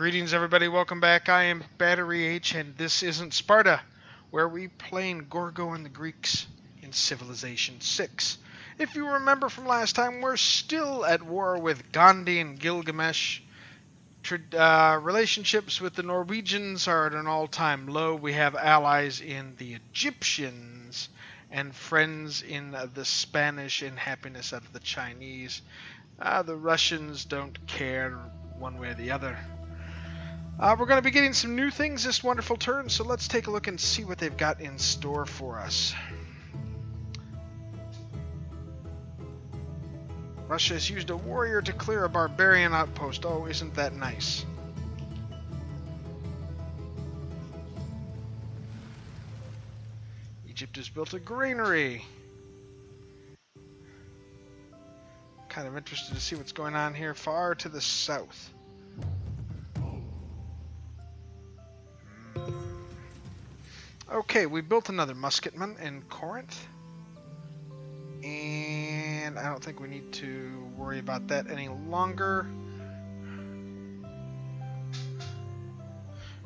Greetings, everybody. Welcome back. I am Battery H, and this isn't Sparta, where we playing Gorgo and the Greeks in Civilization 6. If you remember from last time, we're still at war with Gandhi and Gilgamesh. Relationships with the Norwegians are at an all-time low. We have allies in the Egyptians and friends in the Spanish and happiness out of the Chinese. The Russians don't care one way or the other. We're going to be getting some new things this wonderful turn, so let's take a look and see what they've got in store for us. Russia has used a warrior to clear a barbarian outpost. Oh, isn't that nice? Egypt has built a granary. Kind of interested to see what's going on here far to the south. Okay, we built another musketman in Corinth. And I don't think we need to worry about that any longer.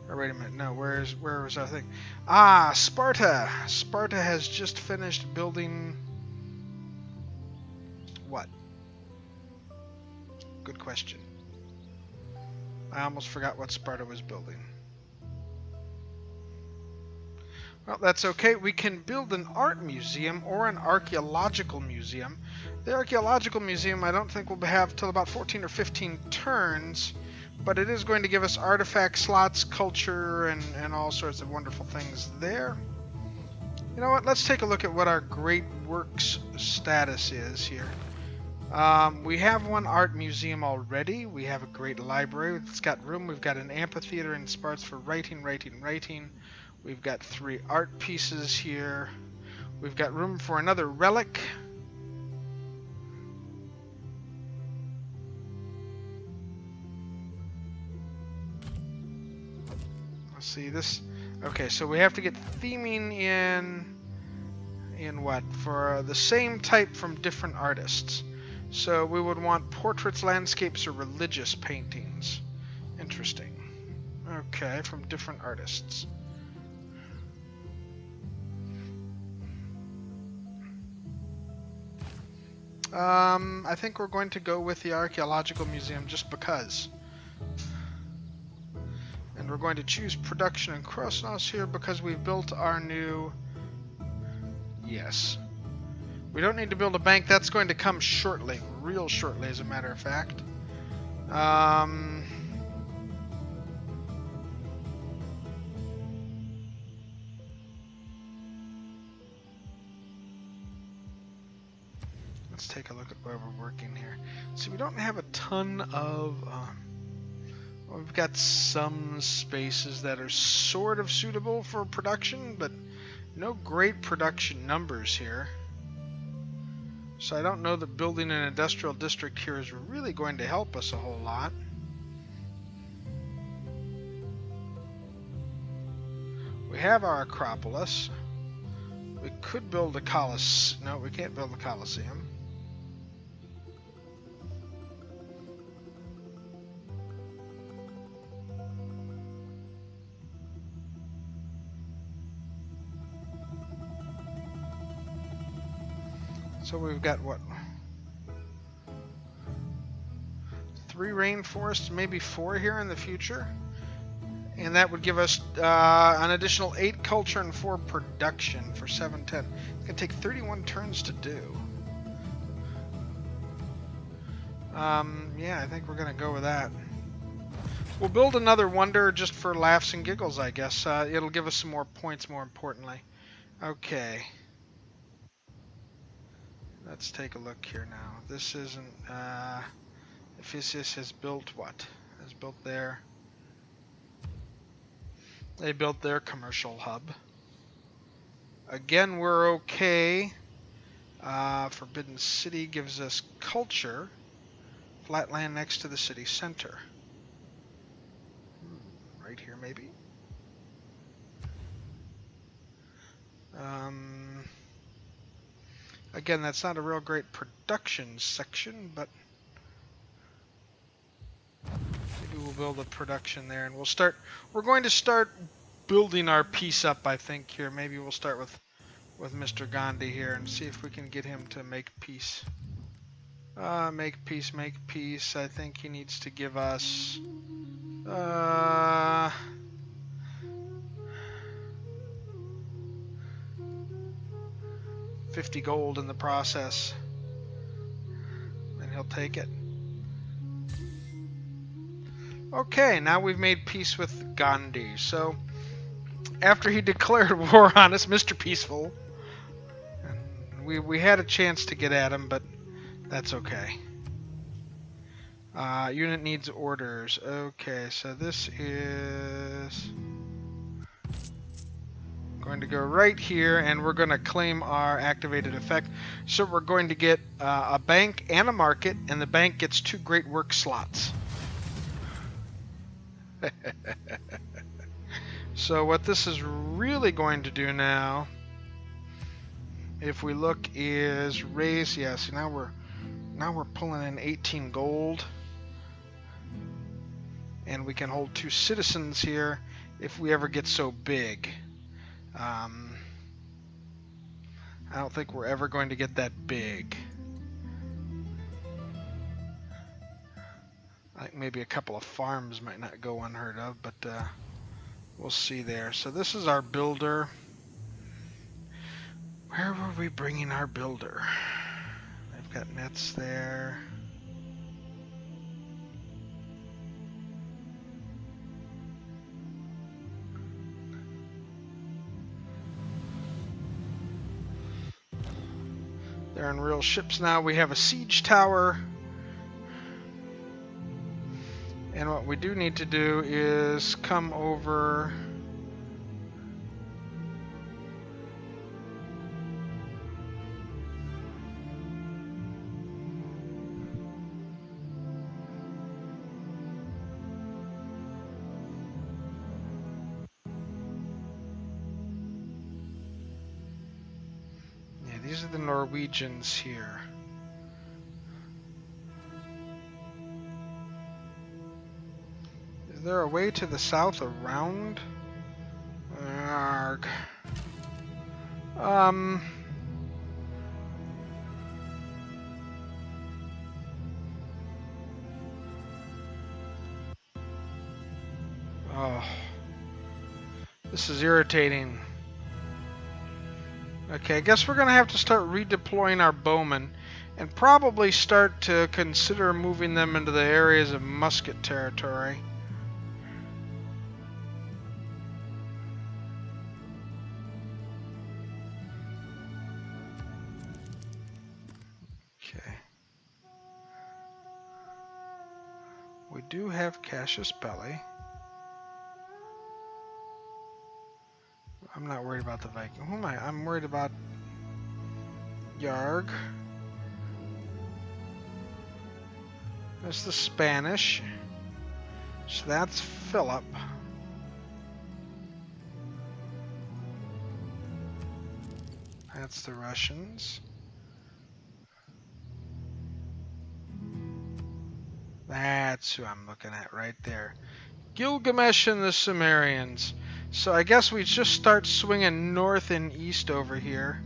Or wait a minute, no, where was our thing? Ah, Sparta! Sparta has just finished building... what? Good question. I almost forgot what Sparta was building. Well, that's okay. We can build an art museum or an archaeological museum. The archaeological museum I don't think we'll have till about 14 or 15 turns, but it is going to give us artifact slots, culture, and all sorts of wonderful things there. You know what? Let's take a look at what our great works status is here. We have one art museum already. We have a great library. It's got room. We've got an amphitheater in Sparta for writing. We've got 3 art pieces here. We've got room for another relic. Let's see this. Okay, so we have to get theming in what? For the same type from different artists. So we would want portraits, landscapes, or religious paintings. Interesting. Okay, from different artists. I think we're going to go with the Archaeological Museum just because. And we're going to choose Production and Krosnos here because we've built our new... Yes. We don't need to build a bank. That's going to come shortly. Real shortly, as a matter of fact. Let's take a look at where we're working here. See, we don't have a ton of... well, we've got some spaces that are sort of suitable for production, but no great production numbers here. So I don't know that building an industrial district here is really going to help us a whole lot. We have our Acropolis. We could build a Colosseum. No, we can't build a Colosseum. So we've got what? 3 rainforests, maybe 4 here in the future. And that would give us an additional 8 culture and 4 production for 710. It's going to take 31 turns to do. Yeah, I think we're going to go with that. We'll build another wonder just for laughs and giggles, I guess. It'll give us some more points, more importantly. Okay. Let's take a look here now. This isn't... Ephesus has built what? Has built their... They built their commercial hub. Again, we're okay. Forbidden City gives us culture. Flatland next to the city center. Right here, maybe. Again, that's not a real great production section, but maybe we'll build a production there, and we're going to start building our peace up, I think, here. Maybe we'll start with Mr. Gandhi here and see if we can get him to make peace. Make peace, make peace. I think he needs to give us 50 gold in the process, and he'll take it. Okay, now we've made peace with Gandhi. So after he declared war on us, Mr. Peaceful, and we had a chance to get at him, but that's okay. Unit needs orders. Okay, so this is going to go right here, and we're going to claim our activated effect. So we're going to get a bank and a market, and the bank gets 2 great work slots. So what this is really going to do now, if we look, is raise. Yes, now we're pulling in 18 gold, and we can hold 2 citizens here if we ever get so big. I don't think we're ever going to get that big. I think maybe a couple of farms might not go unheard of, but we'll see there. So this is our builder. Where were we bringing our builder? They've got nets there. They're in real ships now. We have a siege tower. And what we do need to do is come over. Yeah, these are the Norwegians here. Is there a way to the south around? Arg. Oh. This is irritating. Okay, I guess we're going to have to start redeploying our bowmen and probably start to consider moving them into the areas of musket territory. Okay. We do have Cassius Belli. I'm not worried about the Viking. Who am I? I'm worried about Yarg. That's the Spanish. So that's Philip. That's the Russians. That's who I'm looking at right there. Gilgamesh and the Sumerians. So I guess we just start swinging north and east over here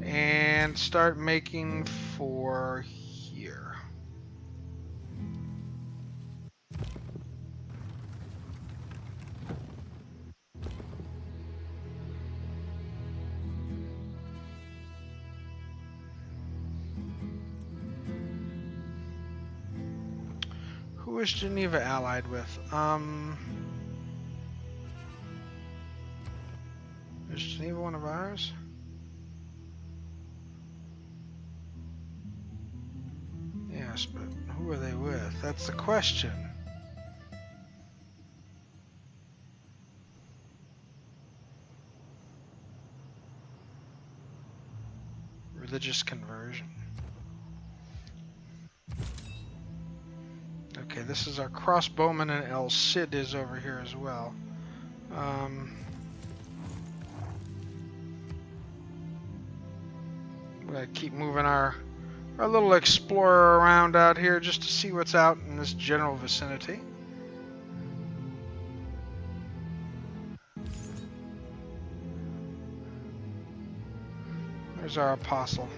and start making for here. Who is Geneva allied with? Is Geneva one of ours? Yes, but who are they with? That's the question. Religious conversion. Okay, this is our crossbowman, and El Cid is over here as well. We're gonna keep moving our little explorer around out here just to see what's out in this general vicinity. There's our apostle.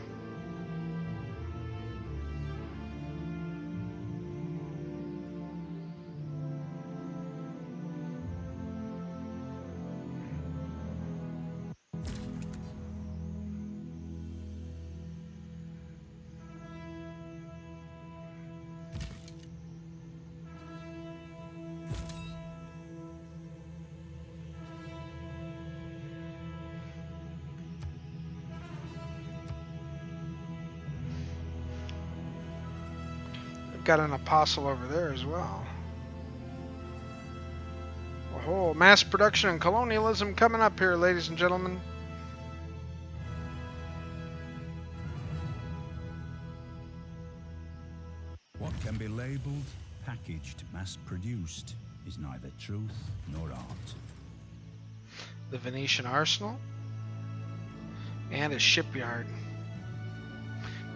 We've got an apostle over there as well. Oh, mass production and colonialism coming up here, ladies and gentlemen. What can be labelled, packaged, mass-produced is neither truth nor art. The Venetian arsenal and a shipyard.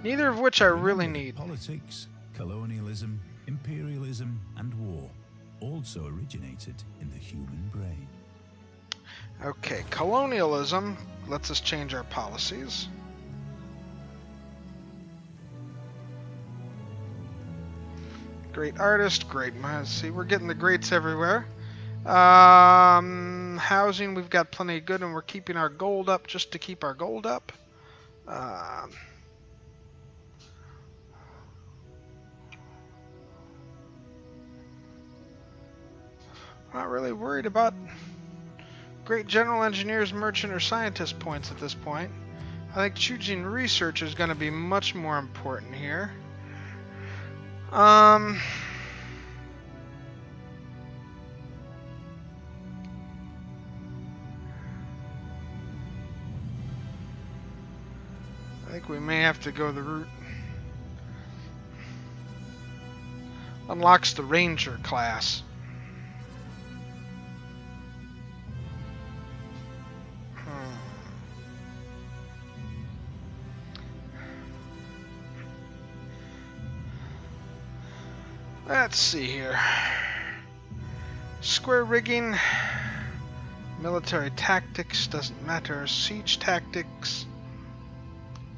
Neither of which I really need. Politics, colonialism, imperialism, and war also originated in the human brain. Okay, colonialism lets us change our policies. Great artist, great. See, we're getting the greats everywhere. Housing, we've got plenty of good, and we're keeping our gold up just to keep our gold up. Not really worried about great general engineers, merchant, or scientist points at this point. I think choosing research is going to be much more important here. I think we may have to go the route. Unlocks the Ranger class. Let's see here. Square rigging, military tactics, doesn't matter. Siege tactics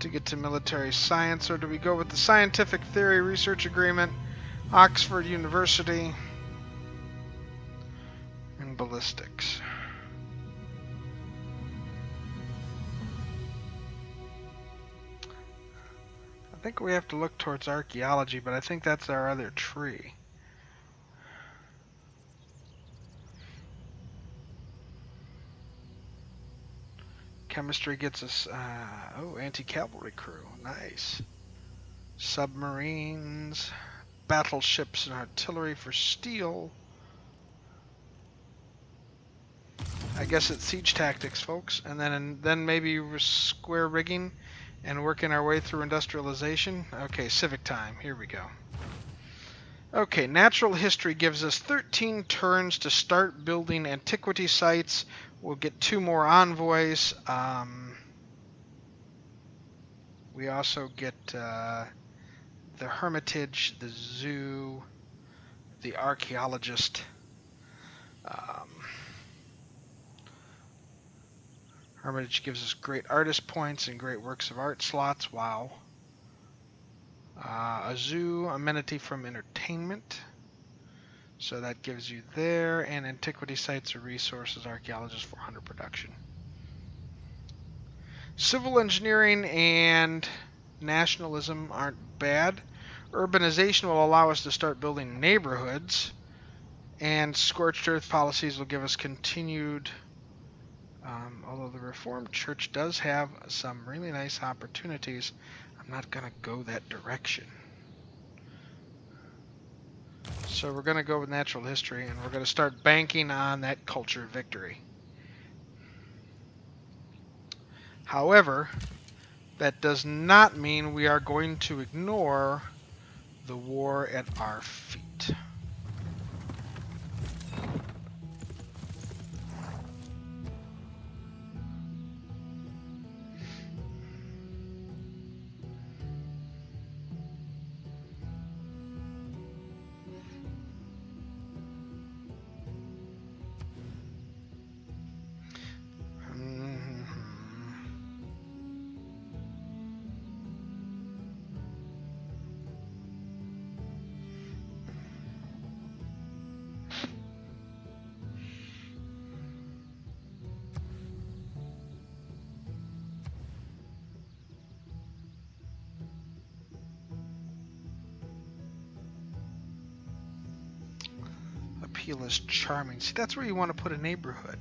to get to military science, or do we go with the scientific theory research agreement, Oxford University, and ballistics? I think we have to look towards archaeology, but I think that's our other tree. Chemistry gets us, anti-cavalry crew. Nice. Submarines, battleships, and artillery for steel. I guess it's siege tactics, folks. And then maybe square rigging and working our way through industrialization. Okay, civic time. Here we go. Okay, natural history gives us 13 turns to start building antiquity sites. We'll get 2 more envoys. We also get the Hermitage, the Zoo, the Archaeologist. Hermitage gives us great artist points and great works of art slots. Wow. A zoo, amenity from entertainment. So that gives you there. And antiquity sites or resources, archaeologist, 400 production. Civil engineering and nationalism aren't bad. Urbanization will allow us to start building neighborhoods. And scorched earth policies will give us continued... although the Reformed Church does have some really nice opportunities, I'm not going to go that direction. So we're going to go with natural history, and we're going to start banking on that culture victory. However, that does not mean we are going to ignore the war at our feet. appeal is charming. See, that's where you want to put a neighborhood.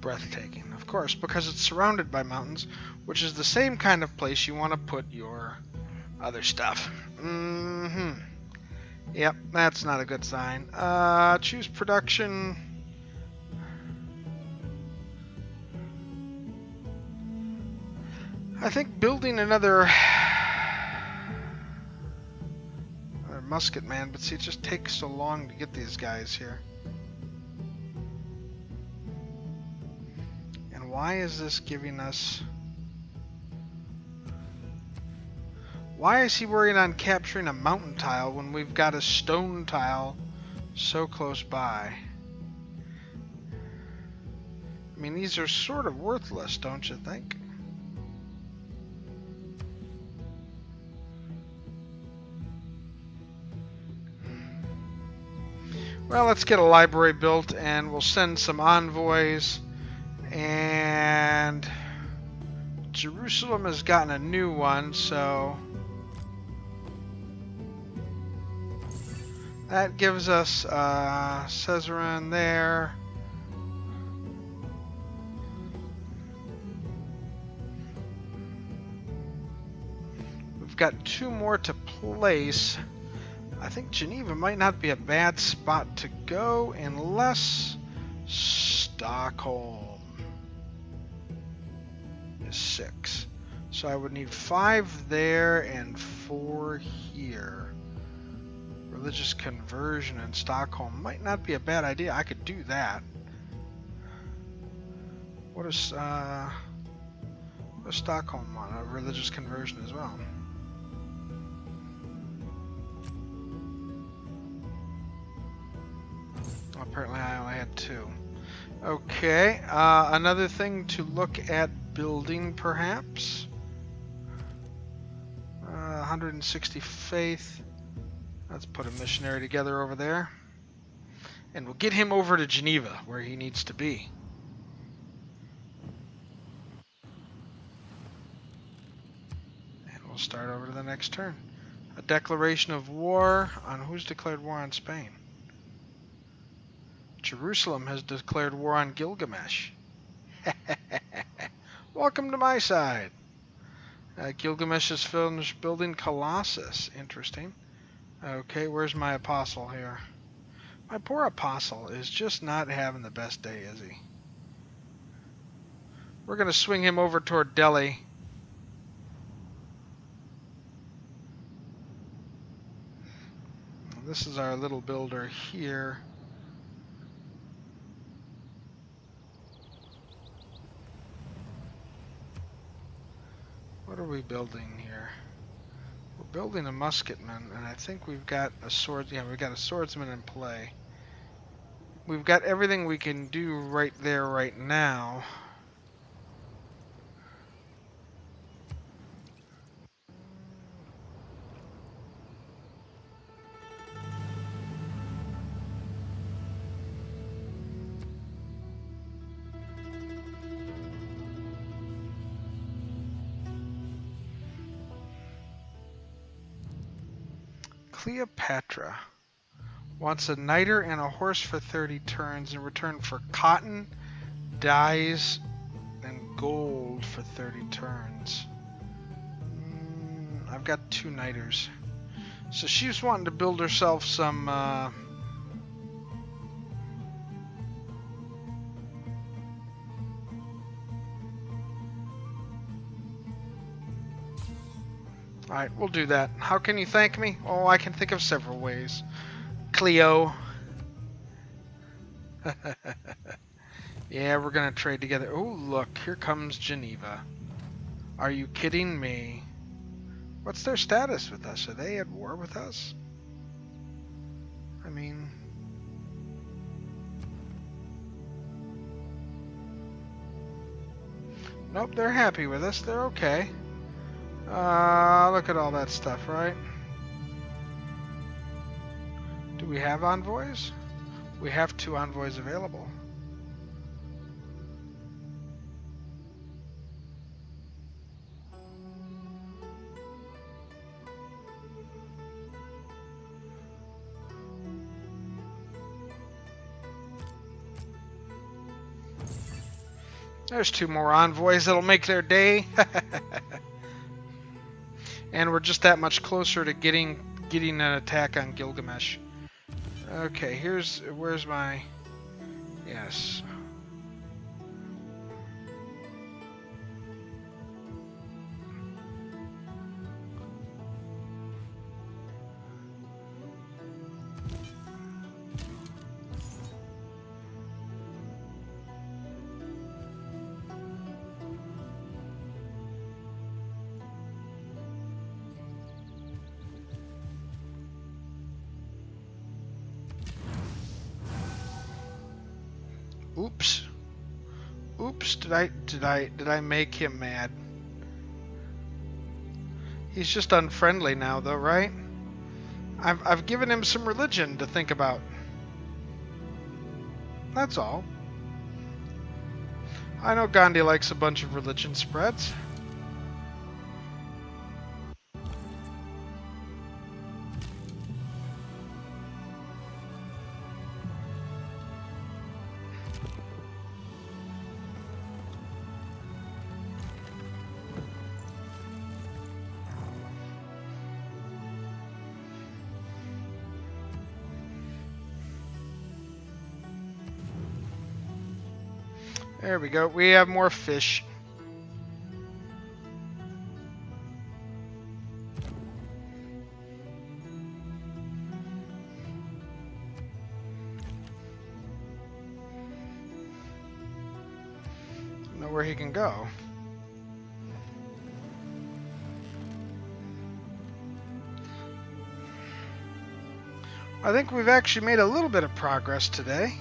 Breathtaking, of course, because it's surrounded by mountains, which is the same kind of place you want to put your other stuff. Yep, that's not a good sign. Choose production. I think building another musket man, but see, it just takes so long to get these guys here. And why is this giving us... Why is he worrying on capturing a mountain tile when we've got a stone tile so close by? I mean, these are sort of worthless, don't you think? Well, let's get a library built, and we'll send some envoys. And Jerusalem has gotten a new one, so that gives us Caesarea there. We've got 2 more to place. I think Geneva might not be a bad spot to go unless Stockholm is 6. So I would need 5 there and 4 here. Religious conversion in Stockholm might not be a bad idea. I could do that. What is Stockholm want? A religious conversion as well. Apparently I only had 2. Okay, another thing to look at building perhaps. 160 faith. Let's put a missionary together over there. And we'll get him over to Geneva, where he needs to be. And we'll start over to the next turn. A declaration of war on who's declared war on Spain? Jerusalem has declared war on Gilgamesh. Welcome to my side. Gilgamesh has finished building Colossus. Interesting. Okay, where's my apostle here? My poor apostle is just not having the best day, is he? We're going to swing him over toward Delhi. This is our little builder here. What are we building here? We're building a musketman, and I think we've got a sword. Yeah, we've got a swordsman in play. We've got everything we can do right there, right now. Cleopatra wants a niter and a horse for 30 turns in return for cotton, dyes, and gold for 30 turns. I've got 2 niters. So she's wanting to build herself some... Alright, we'll do that. How can you thank me? Oh, I can think of several ways. Cleo. Yeah, we're gonna trade together. Oh, look, here comes Geneva. Are you kidding me? What's their status with us? Are they at war with us? I mean... Nope, they're happy with us. They're okay. Look at all that stuff, right? we have envoys? We have 2 envoys available. There's 2 more envoys that'll make their day. And we're just that much closer to getting an attack on Gilgamesh. Okay, where's my... Yes. Oops. Oops, did I make him mad? He's just unfriendly now though, right? I've given him some religion to think about. That's all. I know Gandhi likes a bunch of religion spreads. There we go. We have more fish. Know where he can go. I think we've actually made a little bit of progress today.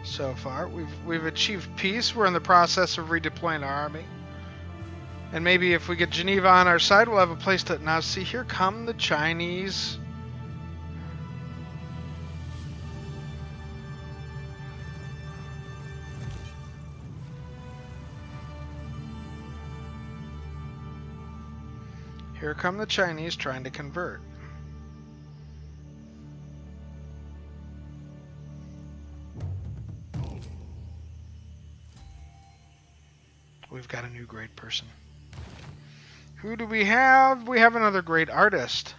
So far, we've achieved peace. We're in the process of redeploying our army. And maybe if we get Geneva on our side, we'll have a place to... Now, see, here come the Chinese. Here come the Chinese trying to convert. We've got a new great person. Who do we have? We have another great artist.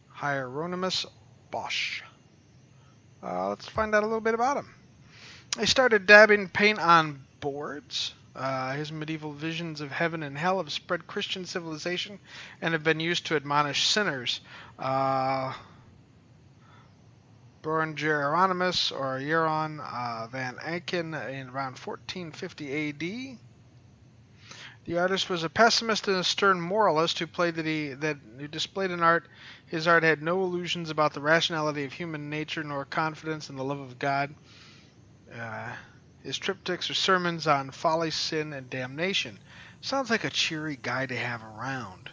Hieronymus Bosch. Let's find out a little bit about him. He started dabbing paint on boards. His medieval visions of heaven and hell have spread Christian civilization and have been used to admonish sinners. Born Hieronymus or Jeroen van Eycken in around 1450 AD. The artist was a pessimist and a stern moralist who displayed in art. His art had no illusions about the rationality of human nature nor confidence in the love of God. His triptychs are sermons on folly, sin, and damnation. Sounds like a cheery guy to have around.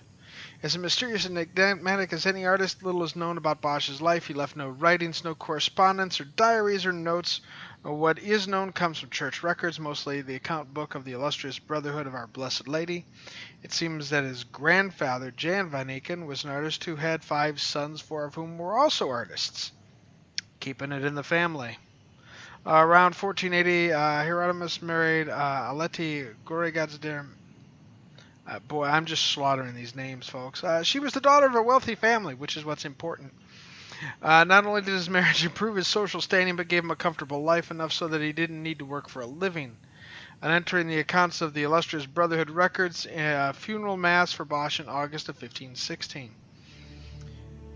As mysterious and enigmatic as any artist, little is known about Bosch's life. He left no writings, no correspondence, or diaries or notes. What is known comes from church records, mostly the account book of the illustrious Brotherhood of Our Blessed Lady. It seems that his grandfather, Jan van Eycken, was an artist who had 5 sons, 4 of whom were also artists. Keeping it in the family. Around 1480, Hieronymus married Aleti Goregadsdir. Boy, I'm just slaughtering these names, folks. She was the daughter of a wealthy family, which is what's important. Not only did his marriage improve his social standing, but gave him a comfortable life, enough so that he didn't need to work for a living. And entering the accounts of the illustrious Brotherhood records, a funeral mass for Bosch in August of 1516.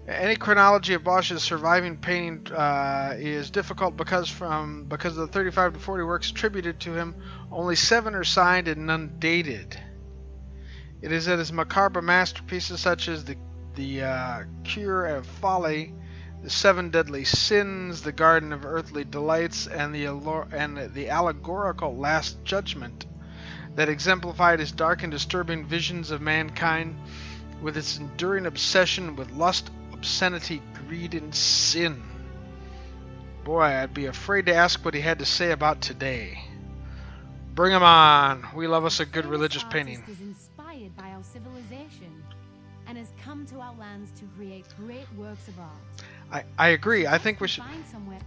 Any chronology of Bosch's surviving painting is difficult because of the 35 to 40 works attributed to him, only 7 are signed and none dated. It is that his macabre masterpieces such as the Cure of Folly, the 7 Deadly Sins, the Garden of Earthly Delights, and the allegorical Last Judgment that exemplified his dark and disturbing visions of mankind with its enduring obsession with lust, obscenity, greed, and sin. Boy, I'd be afraid to ask what he had to say about today. Bring him on. We love us a good religious painting. This artist is inspired by our civilization and has come to our lands to create great works of art. I agree. I think we Suggest should find somewhere.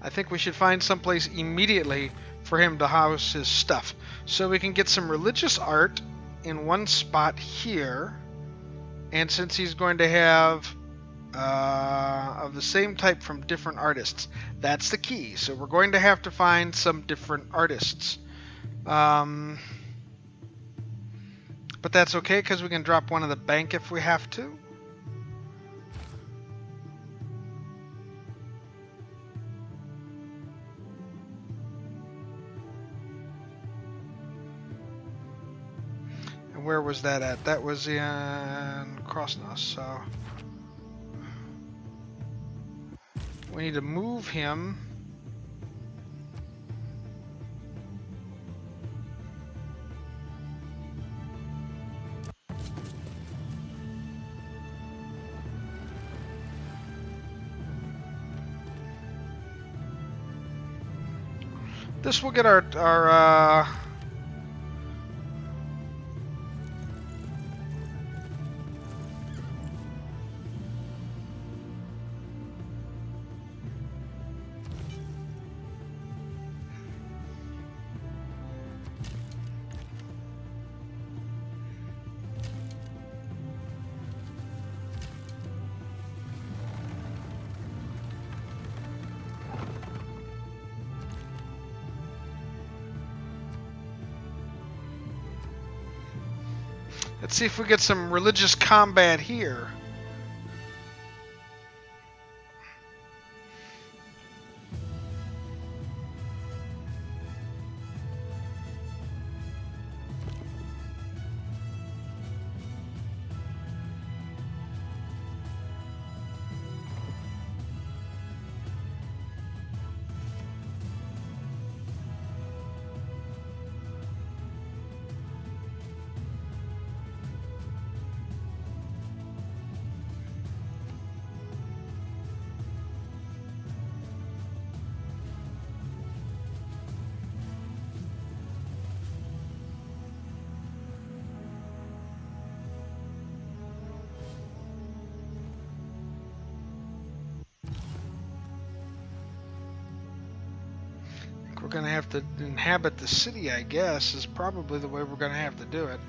I think we should find someplace immediately for him to house his stuff. So we can get some religious art in one spot here. And since he's going to have of the same type from different artists, that's the key. So we're going to have to find some different artists. But that's okay because we can drop one in the bank if we have to. And where was that at? That was in Krosnos, so we need to move him. This will get our let's see if we get some religious combat here. We're going to have to inhabit the city, I guess, is probably the way we're going to have to do it.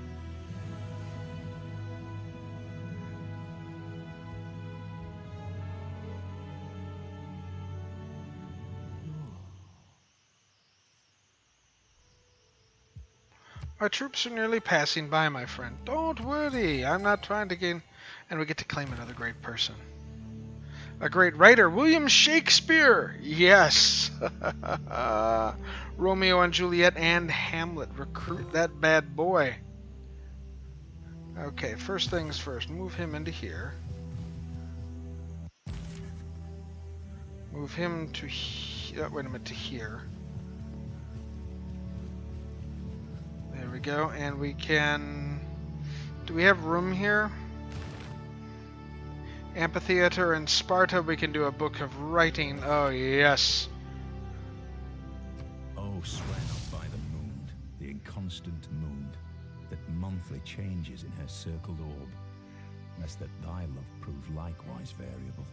Our troops are nearly passing by, my friend. Don't worry, I'm not trying to gain... And we get to claim another great person. A great writer, William Shakespeare! Yes! Romeo and Juliet and Hamlet. Recruit that bad boy. Okay, first things first. Move him into here. Move him to wait a minute, to here. There we go, and we can... Do we have room here? Amphitheater in Sparta, we can do a book of writing. Oh, yes. Oh, swear not by the moon, the inconstant moon, that monthly changes in her circled orb, lest that thy love prove likewise variable.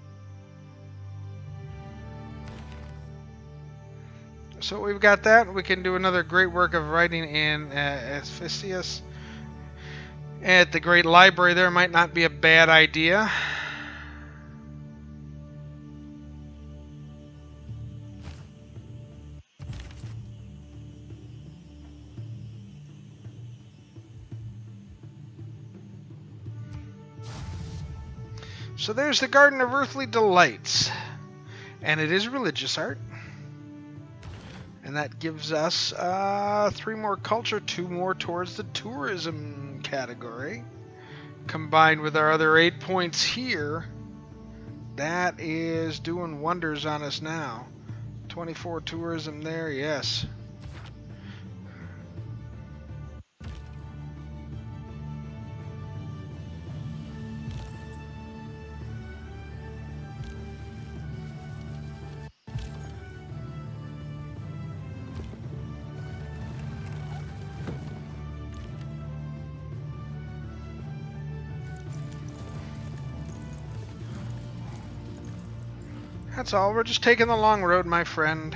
So we've got that. We can do another great work of writing in Ephesus. At the Great Library there might not be a bad idea. So there's the Garden of Earthly Delights. And it is religious art. And that gives us 3 more culture, 2 more towards the tourism category. Combined with our other 8 points here, that is doing wonders on us now. 24 tourism there, yes. That's all. We're just taking the long road, my friend.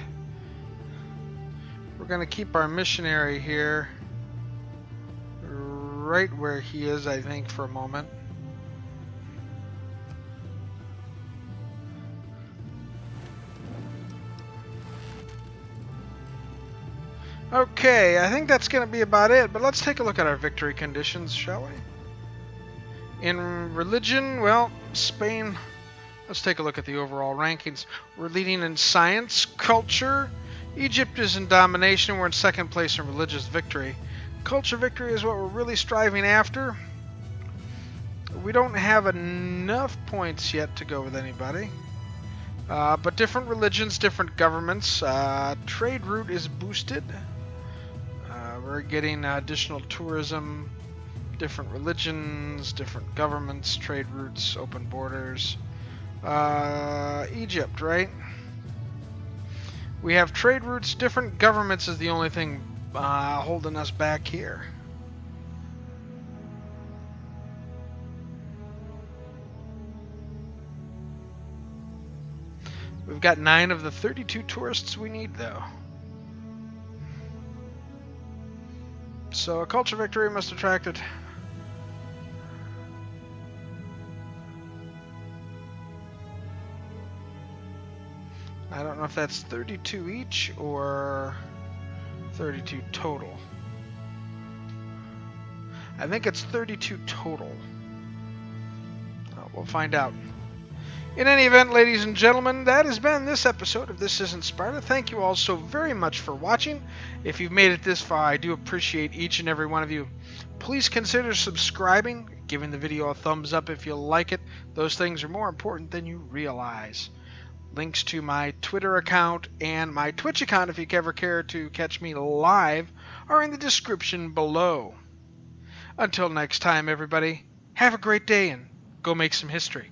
We're going to keep our missionary here right where he is, I think, for a moment. Okay, I think that's going to be about it, but let's take a look at our victory conditions, shall we? In religion, well, Spain, let's take a look at the overall rankings. We're leading in science, culture. Egypt is in domination. We're in second place in religious victory. Culture victory is what we're really striving after. We don't have enough points yet to go with anybody. But different religions, different governments. Trade route is boosted. We're getting additional tourism, different religions, different governments, trade routes, open borders. Egypt, right? We have trade routes, different governments is the only thing holding us back here. We've got 9 of the 32 tourists we need, though. So a culture victory must attract it. I don't know if that's 32 each or 32 total. I think it's 32 total. We'll find out. In any event, ladies and gentlemen, that has been this episode of This Isn't Sparta. Thank you all so very much for watching. If you've made it this far, I do appreciate each and every one of you. Please consider subscribing, giving the video a thumbs up if you like it. Those things are more important than you realize. Links to my Twitter account and my Twitch account, if you ever care to catch me live, are in the description below. Until next time, everybody, have a great day and go make some history.